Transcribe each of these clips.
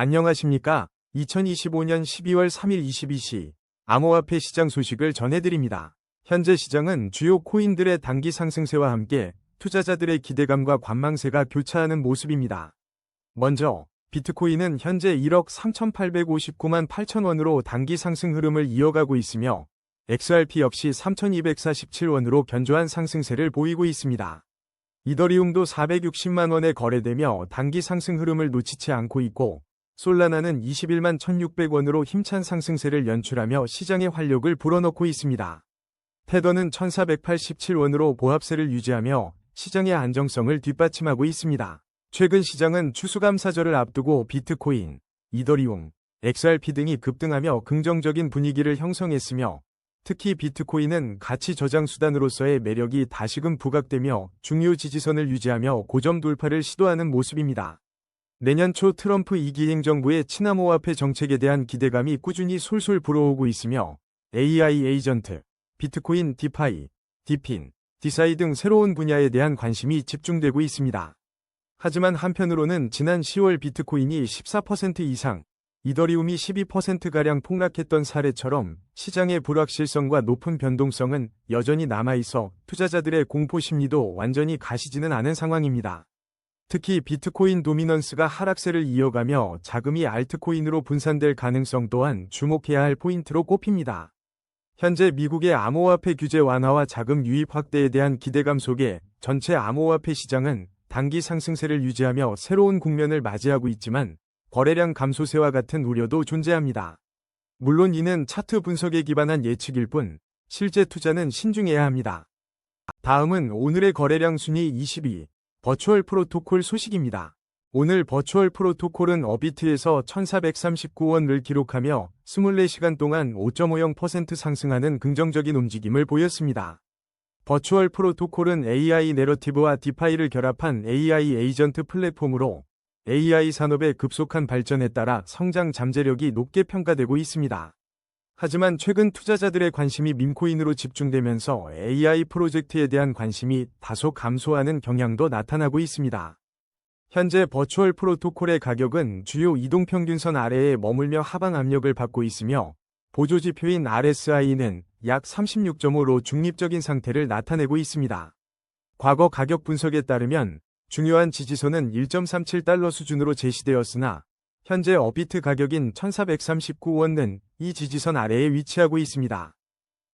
안녕하십니까? 2025년 12월 3일 22시 암호화폐 시장 소식을 전해드립니다. 현재 시장은 주요 코인들의 단기 상승세와 함께 투자자들의 기대감과 관망세가 교차하는 모습입니다. 먼저 비트코인은 현재 1억 3,859만 8천원으로 단기 상승 흐름을 이어가고 있으며 XRP 역시 3,247원으로 견조한 상승세를 보이고 있습니다. 이더리움도 460만 원에 거래되며 단기 상승 흐름을 놓치지 않고 있고 솔라나는 21만 1,600원으로 힘찬 상승세를 연출하며 시장의 활력을 불어넣고 있습니다. 테더는 1,487원으로 보합세를 유지하며 시장의 안정성을 뒷받침하고 있습니다. 최근 시장은 추수감사절을 앞두고 비트코인, 이더리움, XRP 등이 급등하며 긍정적인 분위기를 형성했으며 특히 비트코인은 가치 저장 수단으로서의 매력이 다시금 부각되며 중요 지지선을 유지하며 고점 돌파를 시도하는 모습입니다. 내년 초 트럼프 2기 행정부의 친암호화폐 정책에 대한 기대감이 꾸준히 솔솔 불어오고 있으며 AI 에이전트, 비트코인 디파이, 디핀, 디사이 등 새로운 분야에 대한 관심이 집중되고 있습니다. 하지만 한편으로는 지난 10월 비트코인이 14% 이상, 이더리움이 12%가량 폭락했던 사례처럼 시장의 불확실성과 높은 변동성은 여전히 남아있어 투자자들의 공포 심리도 완전히 가시지는 않은 상황입니다. 특히 비트코인 도미넌스가 하락세를 이어가며 자금이 알트코인으로 분산될 가능성 또한 주목해야 할 포인트로 꼽힙니다. 현재 미국의 암호화폐 규제 완화와 자금 유입 확대에 대한 기대감 속에 전체 암호화폐 시장은 단기 상승세를 유지하며 새로운 국면을 맞이하고 있지만 거래량 감소세와 같은 우려도 존재합니다. 물론 이는 차트 분석에 기반한 예측일 뿐 실제 투자는 신중해야 합니다. 다음은 오늘의 거래량 순위 22, 버추얼 프로토콜 소식입니다. 오늘 버추얼 프로토콜은 어비트에서 1,439원을 기록하며 24시간 동안 5.50% 상승하는 긍정적인 움직임을 보였습니다. 버추얼 프로토콜은 AI 내러티브와 디파이를 결합한 AI 에이전트 플랫폼으로 AI 산업의 급속한 발전에 따라 성장 잠재력이 높게 평가되고 있습니다. 하지만 최근 투자자들의 관심이 밈코인으로 집중되면서 AI 프로젝트에 대한 관심이 다소 감소하는 경향도 나타나고 있습니다. 현재 버추얼 프로토콜의 가격은 주요 이동평균선 아래에 머물며 하방 압력을 받고 있으며 보조지표인 RSI는 약 36.5로 중립적인 상태를 나타내고 있습니다. 과거 가격 분석에 따르면 중요한 지지선은 1.37달러 수준으로 제시되었으나 현재 어비트 가격인 1,439원은 이 지지선 아래에 위치하고 있습니다.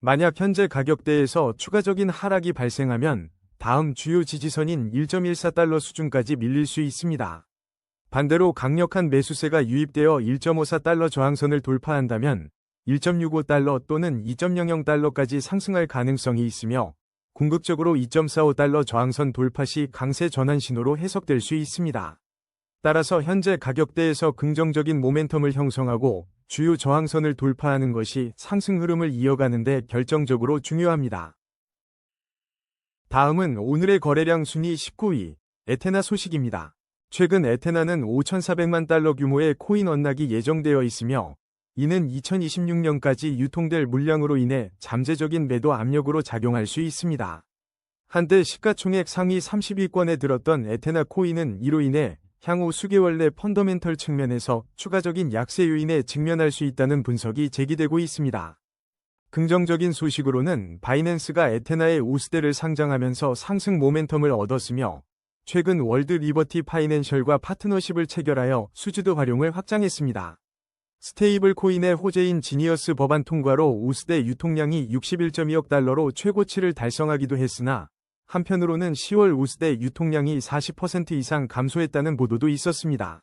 만약 현재 가격대에서 추가적인 하락이 발생하면 다음 주요 지지선인 1.14달러 수준까지 밀릴 수 있습니다. 반대로 강력한 매수세가 유입되어 1.54달러 저항선을 돌파한다면 1.65달러 또는 2.00달러까지 상승할 가능성이 있으며 궁극적으로 2.45달러 저항선 돌파 시 강세 전환 신호로 해석될 수 있습니다. 따라서 현재 가격대에서 긍정적인 모멘텀을 형성하고 주요 저항선을 돌파하는 것이 상승 흐름을 이어가는 데 결정적으로 중요합니다. 다음은 오늘의 거래량 순위 19위, 에테나 소식입니다. 최근 에테나는 5,400만 달러 규모의 코인 언락이 예정되어 있으며 이는 2026년까지 유통될 물량으로 인해 잠재적인 매도 압력으로 작용할 수 있습니다. 한때 시가총액 상위 30위권에 들었던 에테나 코인은 이로 인해 향후 수개월 내 펀더멘털 측면에서 추가적인 약세 요인에 직면할 수 있다는 분석이 제기되고 있습니다. 긍정적인 소식으로는 바이낸스가 에테나의 우스대를 상장하면서 상승 모멘텀을 얻었으며 최근 월드 리버티 파이낸셜과 파트너십을 체결하여 수주도 활용을 확장했습니다. 스테이블 코인의 호재인 지니어스 법안 통과로 우스대 유통량이 61.2억 달러로 최고치를 달성하기도 했으나 한편으로는 10월 우스대 유통량이 40% 이상 감소했다는 보도도 있었습니다.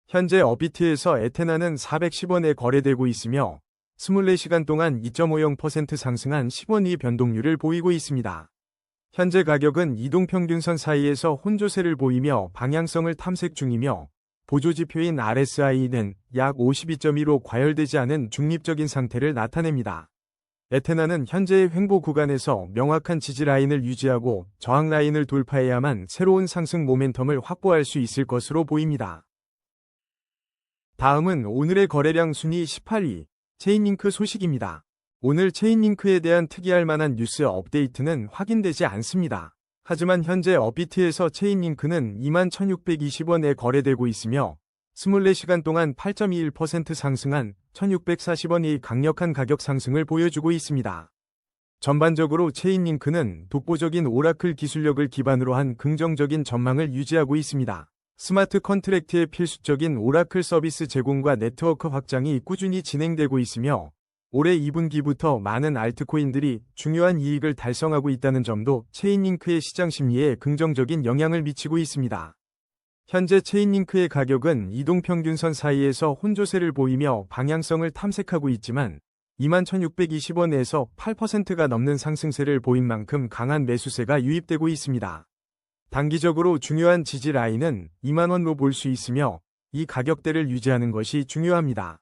현재 어비트에서 에테나는 410원에 거래되고 있으며 24시간 동안 2.50% 상승한 10원의 변동률을 보이고 있습니다. 현재 가격은 이동평균선 사이에서 혼조세를 보이며 방향성을 탐색 중이며 보조지표인 RSI는 약 52.2로 과열되지 않은 중립적인 상태를 나타냅니다. 에테나는 현재의 횡보 구간에서 명확한 지지 라인을 유지하고 저항 라인을 돌파해야만 새로운 상승 모멘텀을 확보할 수 있을 것으로 보입니다. 다음은 오늘의 거래량 순위 18위, 체인링크 소식입니다. 오늘 체인링크에 대한 특이할 만한 뉴스 업데이트는 확인되지 않습니다. 하지만 현재 어비트에서 체인링크는 21,620원에 거래되고 있으며 24시간 동안 8.21% 상승한 1640원이 강력한 가격 상승을 보여주고 있습니다. 전반적으로 체인링크는 독보적인 오라클 기술력을 기반으로 한 긍정적인 전망을 유지하고 있습니다. 스마트 컨트랙트의 필수적인 오라클 서비스 제공과 네트워크 확장이 꾸준히 진행되고 있으며 올해 2분기부터 많은 알트코인들이 중요한 이익을 달성하고 있다는 점도 체인링크의 시장 심리에 긍정적인 영향을 미치고 있습니다. 현재 체인링크의 가격은 이동평균선 사이에서 혼조세를 보이며 방향성을 탐색하고 있지만 21,620원에서 8%가 넘는 상승세를 보인 만큼 강한 매수세가 유입되고 있습니다. 단기적으로 중요한 지지 라인은 2만원로 볼 수 있으며 이 가격대를 유지하는 것이 중요합니다.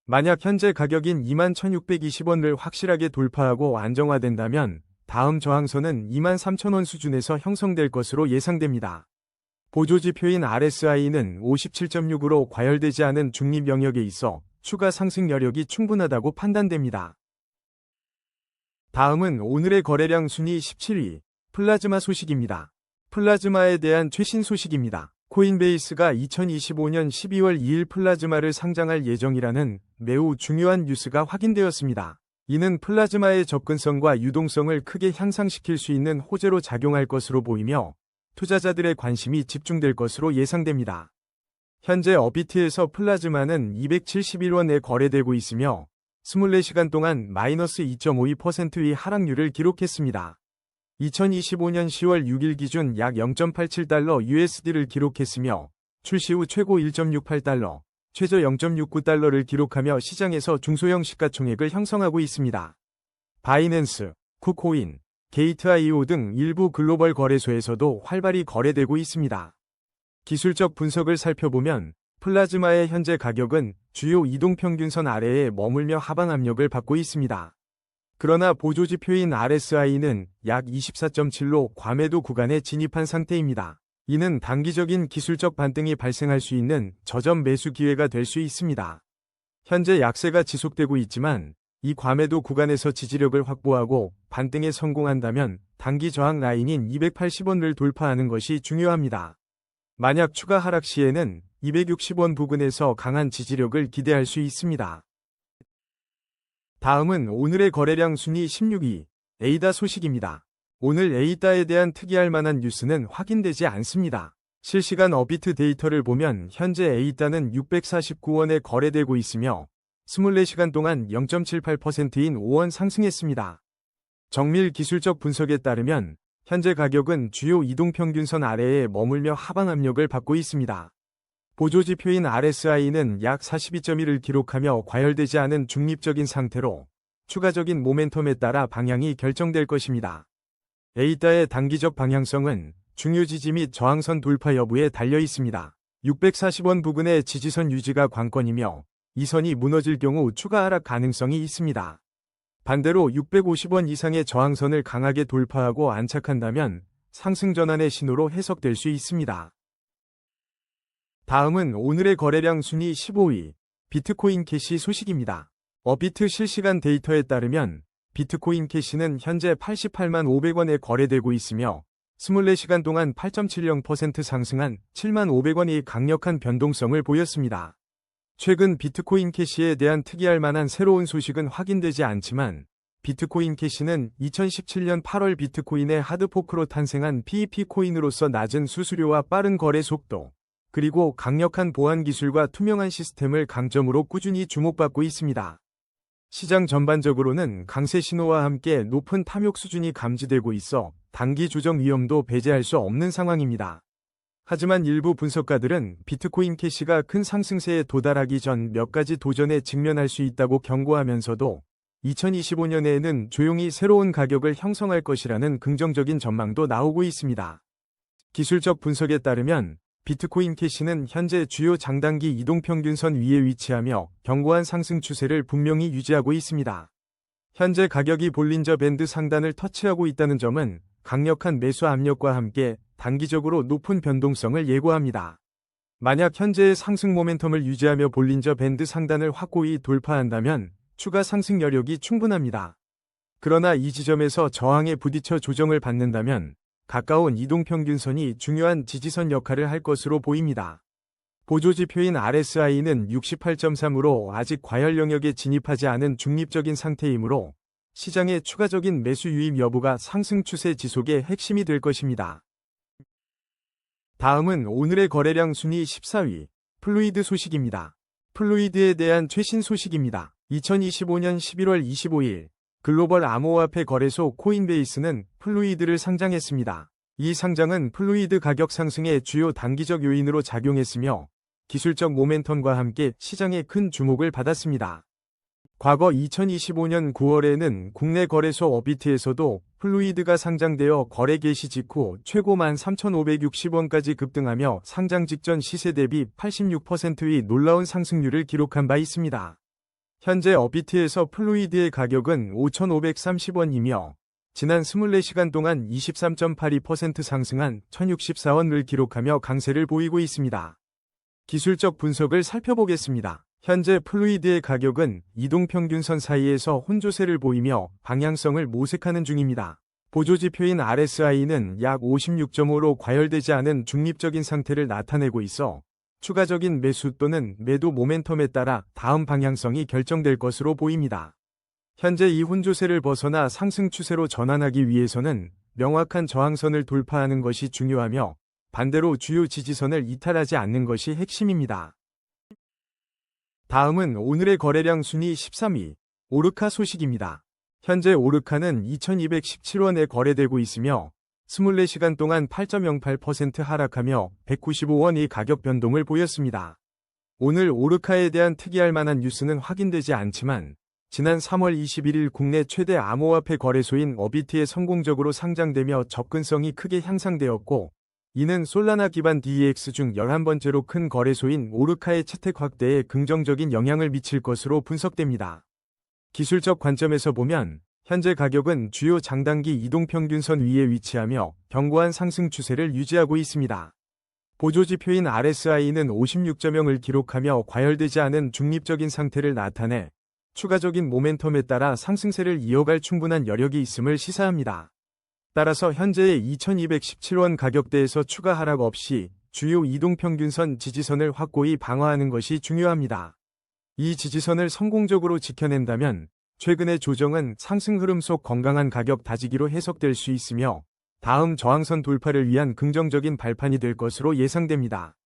만약 현재 가격인 21,620원을 확실하게 돌파하고 안정화된다면 다음 저항선은 23,000원 수준에서 형성될 것으로 예상됩니다. 보조지표인 RSI는 57.6으로 과열되지 않은 중립 영역에 있어 추가 상승 여력이 충분하다고 판단됩니다. 다음은 오늘의 거래량 순위 17위, 플라즈마 소식입니다. 플라즈마에 대한 최신 소식입니다. 코인베이스가 2025년 12월 2일 플라즈마를 상장할 예정이라는 매우 중요한 뉴스가 확인되었습니다. 이는 플라즈마의 접근성과 유동성을 크게 향상시킬 수 있는 호재로 작용할 것으로 보이며 투자자들의 관심이 집중될 것으로 예상됩니다. 현재 업비트에서 플라즈마는 271원에 거래되고 있으며 24시간 동안 마이너스 2.52%의 하락률을 기록했습니다. 2025년 10월 6일 기준 약 0.87달러 USD를 기록했으며 출시 후 최고 1.68달러, 최저 0.69달러를 기록하며 시장에서 중소형 시가총액을 형성하고 있습니다. 바이낸스, 쿠코인, 게이트.io 등 일부 글로벌 거래소에서도 활발히 거래되고 있습니다. 기술적 분석을 살펴보면 플라즈마의 현재 가격은 주요 이동평균선 아래에 머물며 하방 압력을 받고 있습니다. 그러나 보조지표인 RSI는 약 24.7로 과매도 구간에 진입한 상태입니다. 이는 단기적인 기술적 반등이 발생할 수 있는 저점 매수 기회가 될 수 있습니다. 현재 약세가 지속되고 있지만 이 과매도 구간에서 지지력을 확보하고 반등에 성공한다면 단기 저항 라인인 280원을 돌파하는 것이 중요합니다. 만약 추가 하락 시에는 260원 부근에서 강한 지지력을 기대할 수 있습니다. 다음은 오늘의 거래량 순위 16위, 에이다 소식입니다. 오늘 에이다에 대한 특이할 만한 뉴스는 확인되지 않습니다. 실시간 업비트 데이터를 보면 현재 에이다는 649원에 거래되고 있으며 24시간 동안 0.78%인 5원 상승했습니다. 정밀 기술적 분석에 따르면 현재 가격은 주요 이동평균선 아래에 머물며 하방 압력을 받고 있습니다. 보조지표인 RSI는 약 42.1을 기록하며 과열되지 않은 중립적인 상태로 추가적인 모멘텀에 따라 방향이 결정될 것입니다. 에이다의 단기적 방향성은 중요 지지 및 저항선 돌파 여부에 달려 있습니다. 640원 부근의 지지선 유지가 관건이며 이 선이 무너질 경우 추가 하락 가능성이 있습니다. 반대로 650원 이상의 저항선을 강하게 돌파하고 안착한다면 상승 전환의 신호로 해석될 수 있습니다. 다음은 오늘의 거래량 순위 15위, 비트코인 캐시 소식입니다. 업비트 실시간 데이터에 따르면 비트코인 캐시는 현재 88만 500원에 거래되고 있으며 24시간 동안 8.70% 상승한 7만 500원이 강력한 변동성을 보였습니다. 최근 비트코인 캐시에 대한 특이할 만한 새로운 소식은 확인되지 않지만 비트코인 캐시는 2017년 8월 비트코인의 하드포크로 탄생한 PEP 코인으로서 낮은 수수료와 빠른 거래 속도, 그리고 강력한 보안 기술과 투명한 시스템을 강점으로 꾸준히 주목받고 있습니다. 시장 전반적으로는 강세 신호와 함께 높은 탐욕 수준이 감지되고 있어 단기 조정 위험도 배제할 수 없는 상황입니다. 하지만 일부 분석가들은 비트코인 캐시가 큰 상승세에 도달하기 전 몇 가지 도전에 직면할 수 있다고 경고하면서도 2025년에는 조용히 새로운 가격을 형성할 것이라는 긍정적인 전망도 나오고 있습니다. 기술적 분석에 따르면 비트코인 캐시는 현재 주요 장단기 이동평균선 위에 위치하며 견고한 상승 추세를 분명히 유지하고 있습니다. 현재 가격이 볼린저 밴드 상단을 터치하고 있다는 점은 강력한 매수 압력과 함께 단기적으로 높은 변동성을 예고합니다. 만약 현재의 상승 모멘텀을 유지하며 볼린저 밴드 상단을 확고히 돌파한다면 추가 상승 여력이 충분합니다. 그러나 이 지점에서 저항에 부딪혀 조정을 받는다면 가까운 이동평균선이 중요한 지지선 역할을 할 것으로 보입니다. 보조지표인 RSI는 68.3으로 아직 과열 영역에 진입하지 않은 중립적인 상태이므로 시장의 추가적인 매수 유입 여부가 상승 추세 지속의 핵심이 될 것입니다. 다음은 오늘의 거래량 순위 14위, 플루이드 소식입니다. 플루이드에 대한 최신 소식입니다. 2025년 11월 25일, 글로벌 암호화폐 거래소 코인베이스는 플루이드를 상장했습니다. 이 상장은 플루이드 가격 상승의 주요 단기적 요인으로 작용했으며 기술적 모멘텀과 함께 시장에 큰 주목을 받았습니다. 과거 2025년 9월에는 국내 거래소 어비트에서도 플루이드가 상장되어 거래 개시 직후 최고 13,560원까지 급등하며 상장 직전 시세 대비 86%의 놀라운 상승률을 기록한 바 있습니다. 현재 어비트에서 플루이드의 가격은 5,530원이며 지난 24시간 동안 23.82% 상승한 1,064원을 기록하며 강세를 보이고 있습니다. 기술적 분석을 살펴보겠습니다. 현재 플루이드의 가격은 이동평균선 사이에서 혼조세를 보이며 방향성을 모색하는 중입니다. 보조지표인 RSI는 약 56.5로 과열되지 않은 중립적인 상태를 나타내고 있어 추가적인 매수 또는 매도 모멘텀에 따라 다음 방향성이 결정될 것으로 보입니다. 현재 이 혼조세를 벗어나 상승 추세로 전환하기 위해서는 명확한 저항선을 돌파하는 것이 중요하며 반대로 주요 지지선을 이탈하지 않는 것이 핵심입니다. 다음은 오늘의 거래량 순위 13위, 오르카 소식입니다. 현재 오르카는 2217원에 거래되고 있으며 24시간 동안 8.08% 하락하며 195원의 가격 변동을 보였습니다. 오늘 오르카에 대한 특이할 만한 뉴스는 확인되지 않지만 지난 3월 21일 국내 최대 암호화폐 거래소인 어비트에 성공적으로 상장되며 접근성이 크게 향상되었고 이는 솔라나 기반 DEX 중 11번째로 큰 거래소인 오르카의 채택 확대에 긍정적인 영향을 미칠 것으로 분석됩니다. 기술적 관점에서 보면 현재 가격은 주요 장단기 이동평균선 위에 위치하며 견고한 상승 추세를 유지하고 있습니다. 보조지표인 RSI는 56.0을 기록하며 과열되지 않은 중립적인 상태를 나타내 추가적인 모멘텀에 따라 상승세를 이어갈 충분한 여력이 있음을 시사합니다. 따라서 현재의 2217원 가격대에서 추가 하락 없이 주요 이동평균선 지지선을 확고히 방어하는 것이 중요합니다. 이 지지선을 성공적으로 지켜낸다면 최근의 조정은 상승 흐름 속 건강한 가격 다지기로 해석될 수 있으며 다음 저항선 돌파를 위한 긍정적인 발판이 될 것으로 예상됩니다.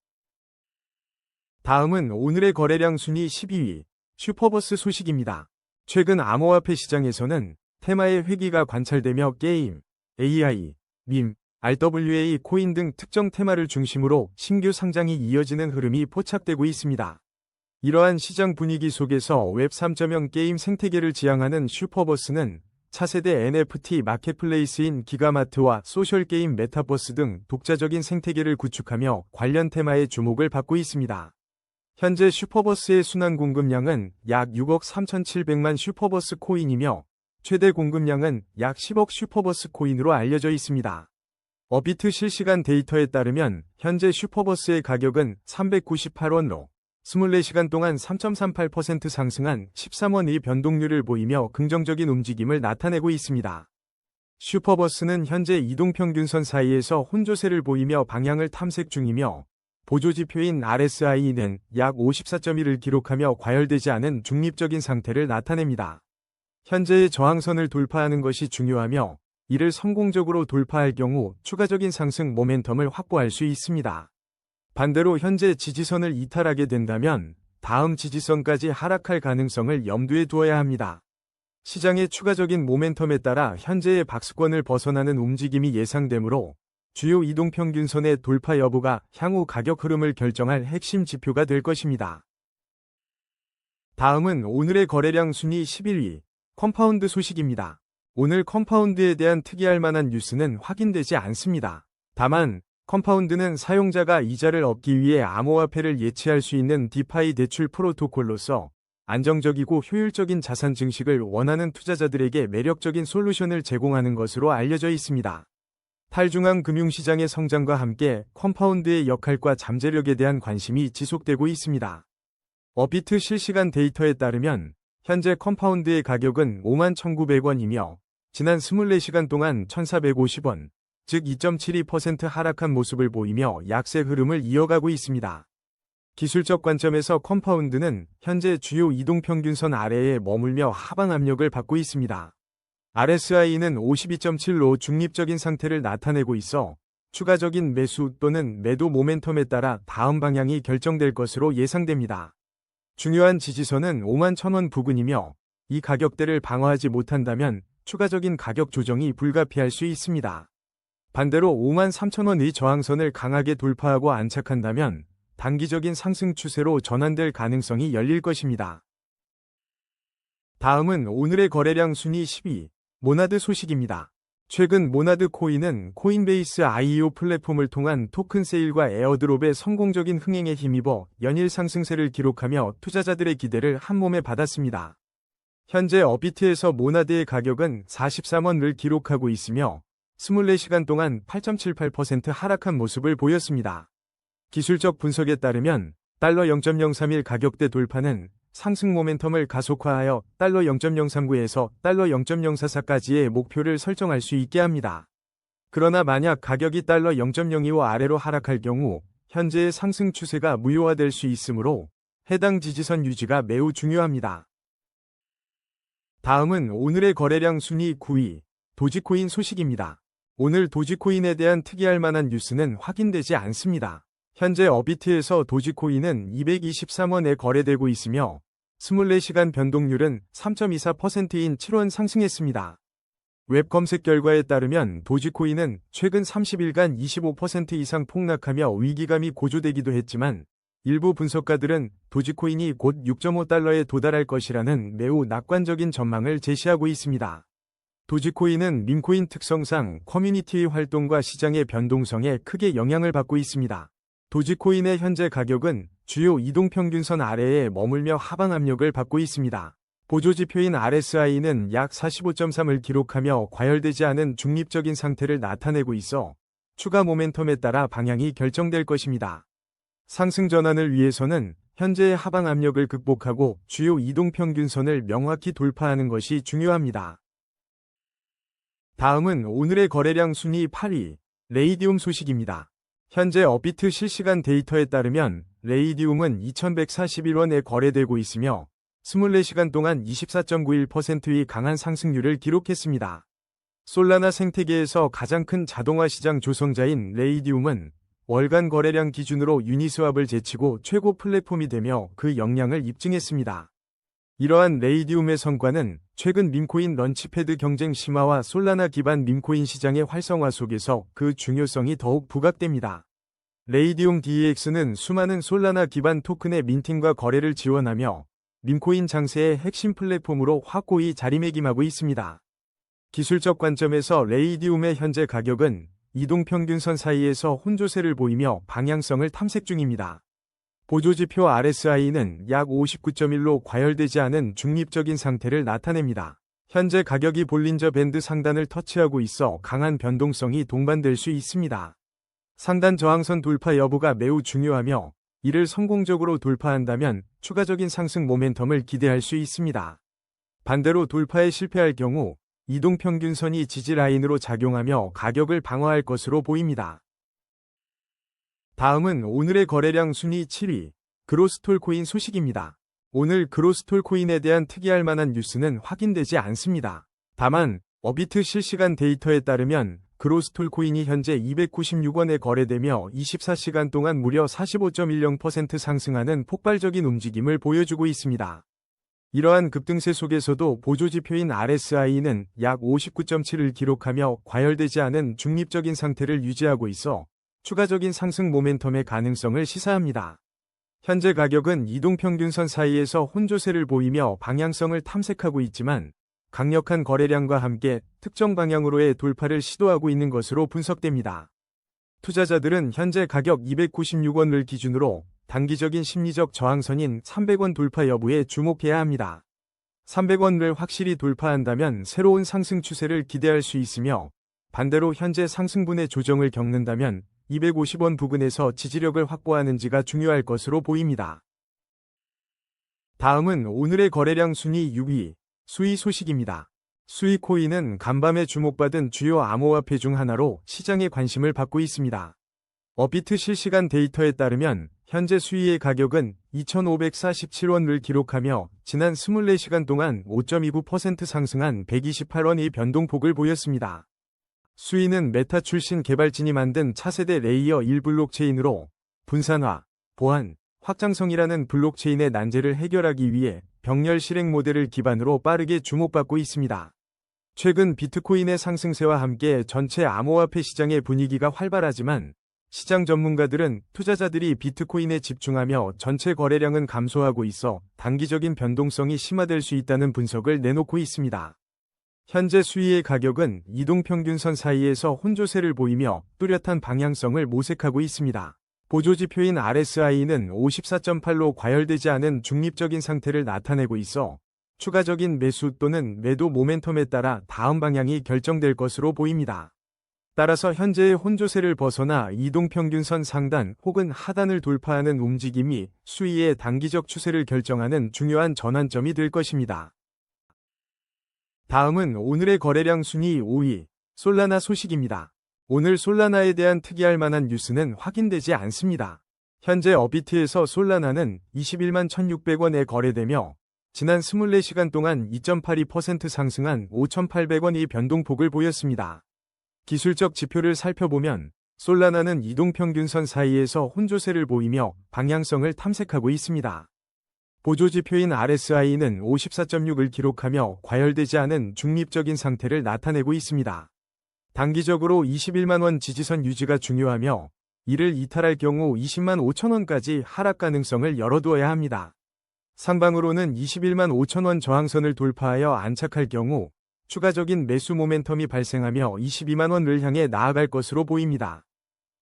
다음은 오늘의 거래량 순위 12위, 슈퍼버스 소식입니다. 최근 암호화폐 시장에서는 테마의 회귀가 관찰되며 게임, AI, 밈, RWA 코인 등 특정 테마를 중심으로 신규 상장이 이어지는 흐름이 포착되고 있습니다. 이러한 시장 분위기 속에서 웹 3.0 게임 생태계를 지향하는 슈퍼버스는 차세대 NFT 마켓플레이스인 기가마트와 소셜게임 메타버스 등 독자적인 생태계를 구축하며 관련 테마에 주목을 받고 있습니다. 현재 슈퍼버스의 순환 공급량은 약 6억 3,700만 슈퍼버스 코인이며 최대 공급량은 약 10억 슈퍼버스 코인으로 알려져 있습니다. 어비트 실시간 데이터에 따르면 현재 슈퍼버스의 가격은 398원로 24시간 동안 3.38% 상승한 13원의 변동률을 보이며 긍정적인 움직임을 나타내고 있습니다. 슈퍼버스는 현재 이동평균선 사이에서 혼조세를 보이며 방향을 탐색 중이며 보조지표인 RSI는 약 54.1을 기록하며 과열되지 않은 중립적인 상태를 나타냅니다. 현재의 저항선을 돌파하는 것이 중요하며 이를 성공적으로 돌파할 경우 추가적인 상승 모멘텀을 확보할 수 있습니다. 반대로 현재 지지선을 이탈하게 된다면 다음 지지선까지 하락할 가능성을 염두에 두어야 합니다. 시장의 추가적인 모멘텀에 따라 현재의 박스권을 벗어나는 움직임이 예상되므로 주요 이동평균선의 돌파 여부가 향후 가격 흐름을 결정할 핵심 지표가 될 것입니다. 다음은 오늘의 거래량 순위 11위, 컴파운드 소식입니다. 오늘 컴파운드에 대한 특이할 만한 뉴스는 확인되지 않습니다. 다만 컴파운드는 사용자가 이자를 얻기 위해 암호화폐를 예치할 수 있는 디파이 대출 프로토콜로서 안정적이고 효율적인 자산 증식을 원하는 투자자들에게 매력적인 솔루션을 제공하는 것으로 알려져 있습니다. 탈중앙 금융시장의 성장과 함께 컴파운드의 역할과 잠재력에 대한 관심이 지속되고 있습니다. 어비트 실시간 데이터에 따르면 현재 컴파운드의 가격은 51,900원이며 지난 24시간 동안 1,450원, 즉 2.72% 하락한 모습을 보이며 약세 흐름을 이어가고 있습니다. 기술적 관점에서 컴파운드는 현재 주요 이동평균선 아래에 머물며 하방 압력을 받고 있습니다. RSI는 52.7로 중립적인 상태를 나타내고 있어 추가적인 매수 또는 매도 모멘텀에 따라 다음 방향이 결정될 것으로 예상됩니다. 중요한 지지선은 51,000원 부근이며 이 가격대를 방어하지 못한다면 추가적인 가격 조정이 불가피할 수 있습니다. 반대로 53,000원의 저항선을 강하게 돌파하고 안착한다면 단기적인 상승 추세로 전환될 가능성이 열릴 것입니다. 다음은 오늘의 거래량 순위 10위, 모나드 소식입니다. 최근 모나드 코인은 코인베이스 IEO 플랫폼을 통한 토큰 세일과 에어드롭의 성공적인 흥행에 힘입어 연일 상승세를 기록하며 투자자들의 기대를 한몸에 받았습니다. 현재 업비트에서 모나드의 가격은 43원을 기록하고 있으며 24시간 동안 8.78% 하락한 모습을 보였습니다. 기술적 분석에 따르면 달러 0.031 가격대 돌파는 상승 모멘텀을 가속화하여 달러 0.039에서 달러 0.044까지의 목표를 설정할 수 있게 합니다. 그러나 만약 가격이 달러 0.02와 아래로 하락할 경우 현재의 상승 추세가 무효화될 수 있으므로 해당 지지선 유지가 매우 중요합니다. 다음은 오늘의 거래량 순위 9위, 도지코인 소식입니다. 오늘 도지코인에 대한 특이할 만한 뉴스는 확인되지 않습니다. 현재 업비트에서 도지코인은 223원에 거래되고 있으며 24시간 변동률은 3.24%인 7원 상승했습니다. 웹 검색 결과에 따르면 도지코인은 최근 30일간 25% 이상 폭락하며 위기감이 고조되기도 했지만 일부 분석가들은 도지코인이 곧 6.5달러에 도달할 것이라는 매우 낙관적인 전망을 제시하고 있습니다. 도지코인은 밈코인 특성상 커뮤니티의 활동과 시장의 변동성에 크게 영향을 받고 있습니다. 도지코인의 현재 가격은 주요 이동평균선 아래에 머물며 하방 압력을 받고 있습니다. 보조지표인 RSI는 약 45.3을 기록하며 과열되지 않은 중립적인 상태를 나타내고 있어 추가 모멘텀에 따라 방향이 결정될 것입니다. 상승 전환을 위해서는 현재의 하방 압력을 극복하고 주요 이동평균선을 명확히 돌파하는 것이 중요합니다. 다음은 오늘의 거래량 순위 8위, 레이디움 소식입니다. 현재 업비트 실시간 데이터에 따르면 레이디움은 2141원에 거래되고 있으며 24시간 동안 24.91%의 강한 상승률을 기록했습니다. 솔라나 생태계에서 가장 큰 자동화 시장 조성자인 레이디움은 월간 거래량 기준으로 유니스왑을 제치고 최고 플랫폼이 되며 그 역량을 입증했습니다. 이러한 레이디움의 성과는 최근 밈코인 런치패드 경쟁 심화와 솔라나 기반 밈코인 시장의 활성화 속에서 그 중요성이 더욱 부각됩니다. 레이디움 DEX는 수많은 솔라나 기반 토큰의 민팅과 거래를 지원하며 밈코인 장세의 핵심 플랫폼으로 확고히 자리매김하고 있습니다. 기술적 관점에서 레이디움의 현재 가격은 이동평균선 사이에서 혼조세를 보이며 방향성을 탐색 중입니다. 보조지표 RSI는 약 59.1로 과열되지 않은 중립적인 상태를 나타냅니다. 현재 가격이 볼린저 밴드 상단을 터치하고 있어 강한 변동성이 동반될 수 있습니다. 상단 저항선 돌파 여부가 매우 중요하며 이를 성공적으로 돌파한다면 추가적인 상승 모멘텀을 기대할 수 있습니다. 반대로 돌파에 실패할 경우 이동평균선이 지지 라인으로 작용하며 가격을 방어할 것으로 보입니다. 다음은 오늘의 거래량 순위 7위, 그로스톨코인 소식입니다. 오늘 그로스톨코인에 대한 특이할 만한 뉴스는 확인되지 않습니다. 다만 업비트 실시간 데이터에 따르면 그로스톨코인이 현재 296원에 거래되며 24시간 동안 무려 45.10% 상승하는 폭발적인 움직임을 보여주고 있습니다. 이러한 급등세 속에서도 보조지표인 RSI는 약 59.7을 기록하며 과열되지 않은 중립적인 상태를 유지하고 있어 추가적인 상승 모멘텀의 가능성을 시사합니다. 현재 가격은 이동평균선 사이에서 혼조세를 보이며 방향성을 탐색하고 있지만 강력한 거래량과 함께 특정 방향으로의 돌파를 시도하고 있는 것으로 분석됩니다. 투자자들은 현재 가격 296원을 기준으로 단기적인 심리적 저항선인 300원 돌파 여부에 주목해야 합니다. 300원을 확실히 돌파한다면 새로운 상승 추세를 기대할 수 있으며 반대로 현재 상승분의 조정을 겪는다면 250원 부근에서 지지력을 확보하는지가 중요할 것으로 보입니다. 다음은 오늘의 거래량 순위 6위, 수이 소식입니다. 수이 코인은 간밤에 주목받은 주요 암호화폐 중 하나로 시장의 관심을 받고 있습니다. 업비트 실시간 데이터에 따르면 현재 수위의 가격은 2,547원을 기록하며 지난 24시간 동안 5.29% 상승한 128원의 변동폭을 보였습니다. 수위는 메타 출신 개발진이 만든 차세대 레이어 1 블록체인으로 분산화, 보안, 확장성이라는 블록체인의 난제를 해결하기 위해 병렬 실행 모델을 기반으로 빠르게 주목받고 있습니다. 최근 비트코인의 상승세와 함께 전체 암호화폐 시장의 분위기가 활발하지만 시장 전문가들은 투자자들이 비트코인에 집중하며 전체 거래량은 감소하고 있어 단기적인 변동성이 심화될 수 있다는 분석을 내놓고 있습니다. 현재 수위의 가격은 이동평균선 사이에서 혼조세를 보이며 뚜렷한 방향성을 모색하고 있습니다. 보조지표인 RSI는 54.8로 과열되지 않은 중립적인 상태를 나타내고 있어 추가적인 매수 또는 매도 모멘텀에 따라 다음 방향이 결정될 것으로 보입니다. 따라서 현재의 혼조세를 벗어나 이동평균선 상단 혹은 하단을 돌파하는 움직임이 수위의 단기적 추세를 결정하는 중요한 전환점이 될 것입니다. 다음은 오늘의 거래량 순위 5위, 솔라나 소식입니다. 오늘 솔라나에 대한 특이할 만한 뉴스는 확인되지 않습니다. 현재 업비트에서 솔라나는 21만 1,600원에 거래되며 지난 24시간 동안 2.82% 상승한 5,800원의 변동폭을 보였습니다. 기술적 지표를 살펴보면 솔라나는 이동평균선 사이에서 혼조세를 보이며 방향성을 탐색하고 있습니다. 보조지표인 RSI는 54.6을 기록하며 과열되지 않은 중립적인 상태를 나타내고 있습니다. 단기적으로 21만원 지지선 유지가 중요하며 이를 이탈할 경우 20만 5천원까지 하락 가능성을 열어두어야 합니다. 상방으로는 21만 5천원 저항선을 돌파하여 안착할 경우 추가적인 매수 모멘텀이 발생하며 22만원을 향해 나아갈 것으로 보입니다.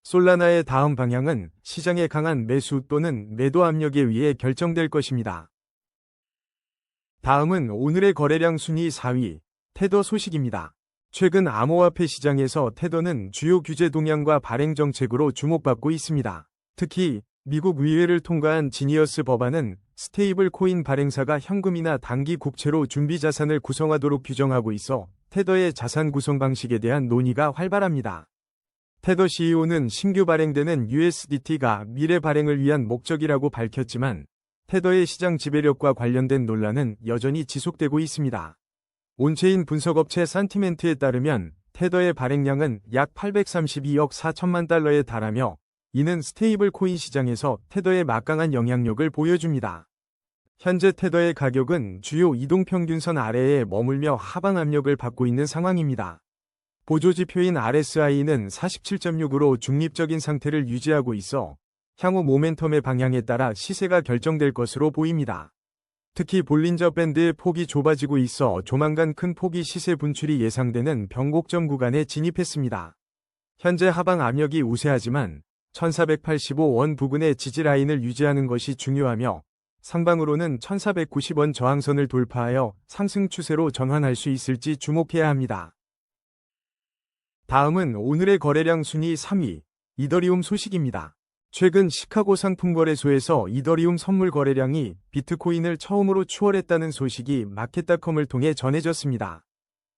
솔라나의 다음 방향은 시장의 강한 매수 또는 매도 압력에 의해 결정될 것입니다. 다음은 오늘의 거래량 순위 4위, 테더 소식입니다. 최근 암호화폐 시장에서 테더는 주요 규제 동향과 발행 정책으로 주목받고 있습니다. 특히 미국 의회를 통과한 지니어스 법안은 스테이블 코인 발행사가 현금이나 단기 국채로 준비 자산을 구성하도록 규정하고 있어 테더의 자산 구성 방식에 대한 논의가 활발합니다. 테더 CEO는 신규 발행되는 USDT가 미래 발행을 위한 목적이라고 밝혔지만 테더의 시장 지배력과 관련된 논란은 여전히 지속되고 있습니다. 온체인 분석업체 산티멘트에 따르면 테더의 발행량은 약 832억 4천만 달러에 달하며 이는 스테이블 코인 시장에서 테더의 막강한 영향력을 보여줍니다. 현재 테더의 가격은 주요 이동평균선 아래에 머물며 하방 압력을 받고 있는 상황입니다. 보조지표인 RSI는 47.6으로 중립적인 상태를 유지하고 있어 향후 모멘텀의 방향에 따라 시세가 결정될 것으로 보입니다. 특히 볼린저 밴드의 폭이 좁아지고 있어 조만간 큰 폭의 시세 분출이 예상되는 변곡점 구간에 진입했습니다. 현재 하방 압력이 우세하지만 1485원 부근의 지지 라인을 유지하는 것이 중요하며 상방으로는 1490원 저항선을 돌파하여 상승 추세로 전환할 수 있을지 주목해야 합니다. 다음은 오늘의 거래량 순위 3위, 이더리움 소식입니다. 최근 시카고 상품거래소에서 이더리움 선물 거래량이 비트코인을 처음으로 추월했다는 소식이 마켓닷컴을 통해 전해졌습니다.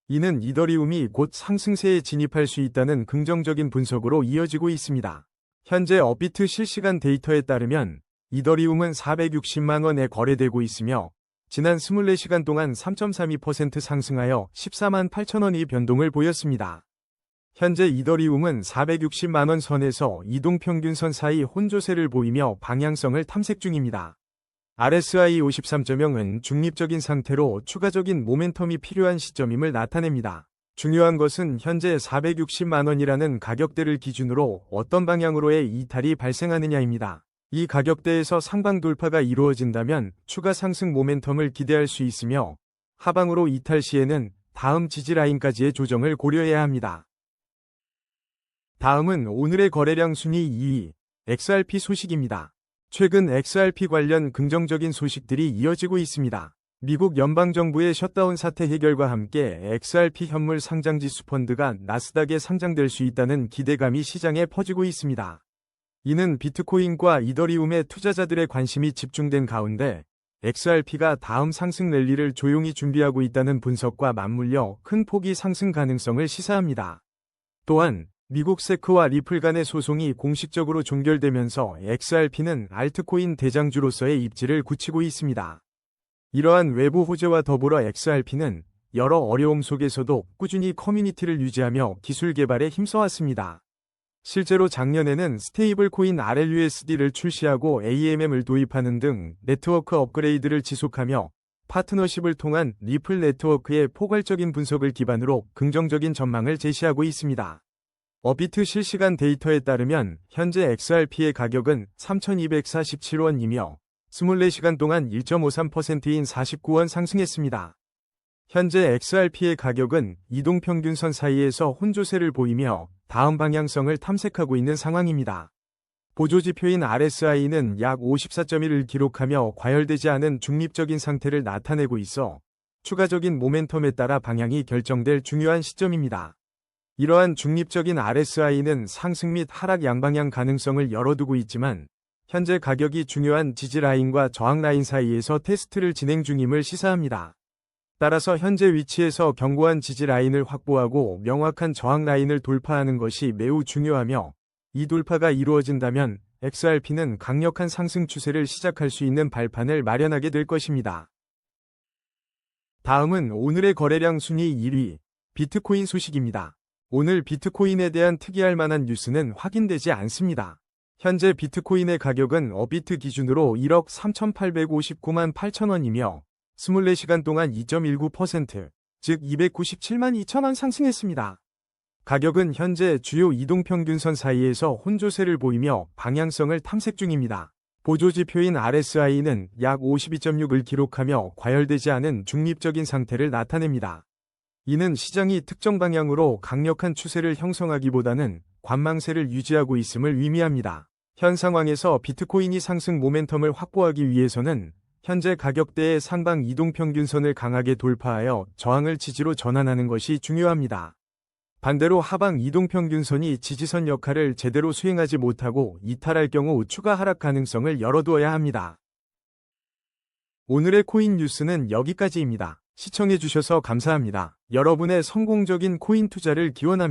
이는 이더리움이 곧 상승세에 진입할 수 있다는 긍정적인 분석으로 이어지고 있습니다. 현재 업비트 실시간 데이터에 따르면 이더리움은 460만원에 거래되고 있으며 지난 24시간 동안 3.32% 상승하여 14만 8천원의 변동을 보였습니다. 현재 이더리움은 460만원 선에서 이동평균선 사이 혼조세를 보이며 방향성을 탐색 중입니다. RSI 53.0은 중립적인 상태로 추가적인 모멘텀이 필요한 시점임을 나타냅니다. 중요한 것은 현재 460만원이라는 가격대를 기준으로 어떤 방향으로의 이탈이 발생하느냐입니다. 이 가격대에서 상방 돌파가 이루어진다면 추가 상승 모멘텀을 기대할 수 있으며 하방으로 이탈 시에는 다음 지지 라인까지의 조정을 고려해야 합니다. 다음은 오늘의 거래량 순위 2위, XRP 소식입니다. 최근 XRP 관련 긍정적인 소식들이 이어지고 있습니다. 미국 연방정부의 셧다운 사태 해결과 함께 XRP 현물 상장지수 펀드가 나스닥에 상장될 수 있다는 기대감이 시장에 퍼지고 있습니다. 이는 비트코인과 이더리움의 투자자들의 관심이 집중된 가운데 XRP가 다음 상승 랠리를 조용히 준비하고 있다는 분석과 맞물려 큰 폭의 상승 가능성을 시사합니다. 또한 미국 세크와 리플 간의 소송이 공식적으로 종결되면서 XRP는 알트코인 대장주로서의 입지를 굳히고 있습니다. 이러한 외부 호재와 더불어 XRP는 여러 어려움 속에서도 꾸준히 커뮤니티를 유지하며 기술 개발에 힘써왔습니다. 실제로 작년에는 스테이블 코인 RLUSD를 출시하고 AMM을 도입하는 등 네트워크 업그레이드를 지속하며 파트너십을 통한 리플 네트워크의 포괄적인 분석을 기반으로 긍정적인 전망을 제시하고 있습니다. 업비트 실시간 데이터에 따르면 현재 XRP의 가격은 3,247원이며 24시간 동안 1.53%인 49원 상승했습니다. 현재 XRP의 가격은 이동평균선 사이에서 혼조세를 보이며 다음 방향성을 탐색하고 있는 상황입니다. 보조지표인 RSI는 약 54.1을 기록하며 과열되지 않은 중립적인 상태를 나타내고 있어 추가적인 모멘텀에 따라 방향이 결정될 중요한 시점입니다. 이러한 중립적인 RSI는 상승 및 하락 양방향 가능성을 열어두고 있지만 현재 가격이 중요한 지지 라인과 저항 라인 사이에서 테스트를 진행 중임을 시사합니다. 따라서 현재 위치에서 견고한 지지 라인을 확보하고 명확한 저항 라인을 돌파하는 것이 매우 중요하며 이 돌파가 이루어진다면 XRP는 강력한 상승 추세를 시작할 수 있는 발판을 마련하게 될 것입니다. 다음은 오늘의 거래량 순위 1위, 비트코인 소식입니다. 오늘 비트코인에 대한 특이할 만한 뉴스는 확인되지 않습니다. 현재 비트코인의 가격은 업비트 기준으로 1억 3,859만 8천원이며 24시간 동안 2.19%, 즉 297만 2천원 상승했습니다. 가격은 현재 주요 이동평균선 사이에서 혼조세를 보이며 방향성을 탐색 중입니다. 보조지표인 RSI는 약 52.6을 기록하며 과열되지 않은 중립적인 상태를 나타냅니다. 이는 시장이 특정 방향으로 강력한 추세를 형성하기보다는 관망세를 유지하고 있음을 의미합니다. 현 상황에서 비트코인이 상승 모멘텀을 확보하기 위해서는 현재 가격대의 상방 이동평균선을 강하게 돌파하여 저항을 지지로 전환하는 것이 중요합니다. 반대로 하방 이동평균선이 지지선 역할을 제대로 수행하지 못하고 이탈할 경우 추가 하락 가능성을 열어두어야 합니다. 오늘의 코인 뉴스는 여기까지입니다. 시청해주셔서 감사합니다. 여러분의 성공적인 코인 투자를 기원합니다.